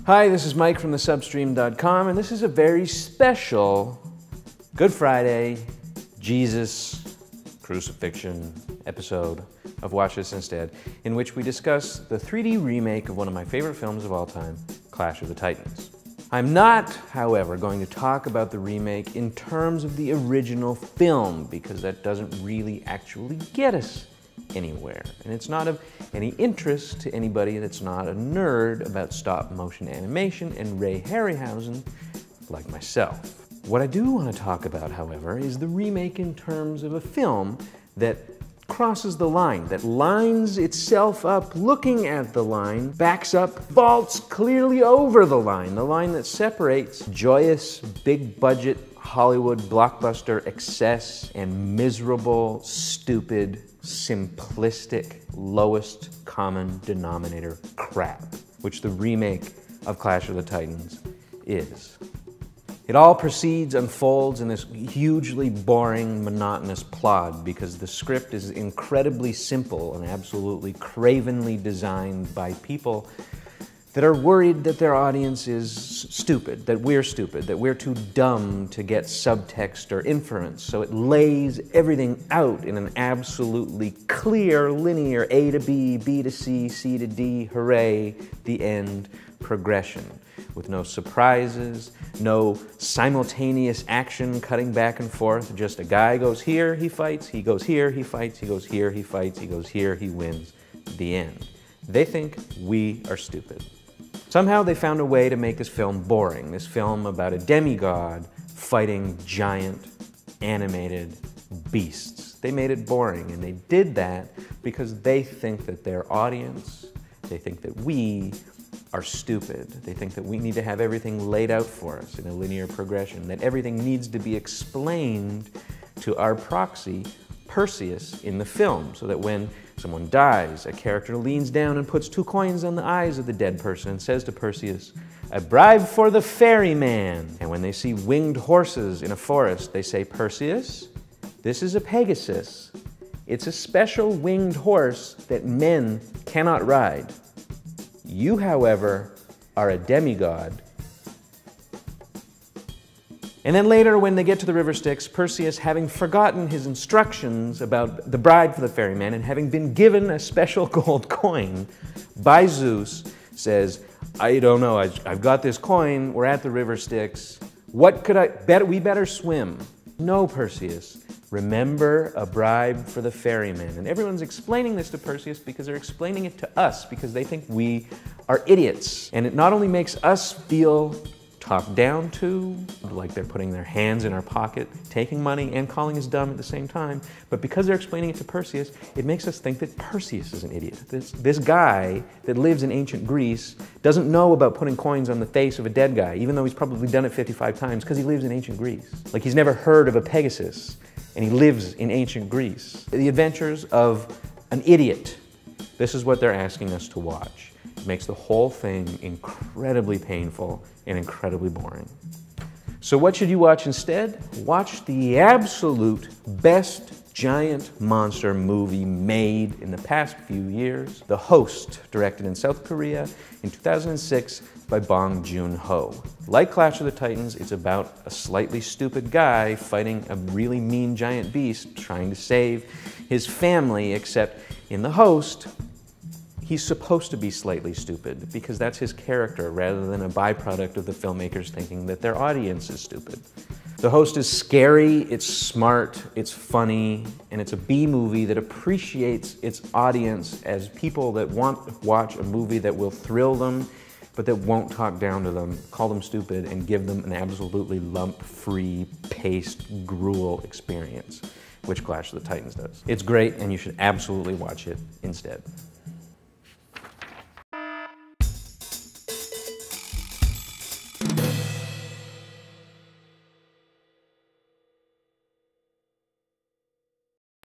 Hi, this is Mike from thesubstream.com, and this is a very special Good Friday, Jesus, crucifixion episode of Watch This Instead, in which we discuss the 3D remake of one of my favorite films of all time, Clash of the Titans. I'm not, however, going to talk about the remake in terms of the original film, because that doesn't really actually get us anywhere. And it's not of any interest to anybody that's not a nerd about stop-motion animation and Ray Harryhausen like myself. What I do want to talk about, however, is the remake in terms of a film that crosses the line, that lines itself up looking at the line, backs up, vaults clearly over the line that separates joyous, big-budget Hollywood blockbuster excess and miserable, stupid, simplistic, lowest common denominator crap, which the remake of Clash of the Titans is. It all proceeds, unfolds in this hugely boring, monotonous plot because the script is incredibly simple and absolutely cravenly designed by people that are worried that their audience is stupid, that we're too dumb to get subtext or inference. So it lays everything out in an absolutely clear, linear A to B, B to C, C to D, hooray, the end progression, with no surprises, no simultaneous action cutting back and forth. Just a guy goes here, he fights, he goes here, he fights, he goes here, he fights, he goes here, he wins. The end. They think we are stupid. Somehow they found a way to make this film boring, this film about a demigod fighting giant animated beasts. They made it boring, and they did that because they think that their audience, they think that we are stupid. They think that we need to have everything laid out for us in a linear progression, that everything needs to be explained to our proxy, Perseus, in the film, so that when someone dies, a character leans down and puts 2 coins on the eyes of the dead person and says to Perseus, "A bribe for the ferryman." And when they see winged horses in a forest, they say, "Perseus, this is a Pegasus. It's a special winged horse that men cannot ride. You, however, are a demigod." And then later, when they get to the river Styx, Perseus, having forgotten his instructions about the bride for the ferryman and having been given a special gold coin by Zeus, says, "I don't know, I've got this coin, we're at the river Styx. What could we better swim." "No, Perseus, remember a bribe for the ferryman." And everyone's explaining this to Perseus because they're explaining it to us because they think we are idiots. And it not only makes us feel talked down to, like they're putting their hands in our pocket, taking money and calling us dumb at the same time, but because they're explaining it to Perseus, it makes us think that Perseus is an idiot. This guy that lives in ancient Greece doesn't know about putting coins on the face of a dead guy, even though he's probably done it 55 times because he lives in ancient Greece. Like he's never heard of a Pegasus, and he lives in ancient Greece. The adventures of an idiot. This is what they're asking us to watch. It makes the whole thing incredibly painful and incredibly boring. So what should you watch instead? Watch the absolute best giant monster movie made in the past few years, The Host, directed in South Korea in 2006 by Bong Joon-ho. Like Clash of the Titans, it's about a slightly stupid guy fighting a really mean giant beast trying to save his family, except in The Host, he's supposed to be slightly stupid because that's his character rather than a byproduct of the filmmakers thinking that their audience is stupid. The Host is scary, it's smart, it's funny, and it's a B-movie that appreciates its audience as people that want to watch a movie that will thrill them, but that won't talk down to them, call them stupid, and give them an absolutely lump-free, paced, gruel experience, which Clash of the Titans does. It's great, and you should absolutely watch it instead.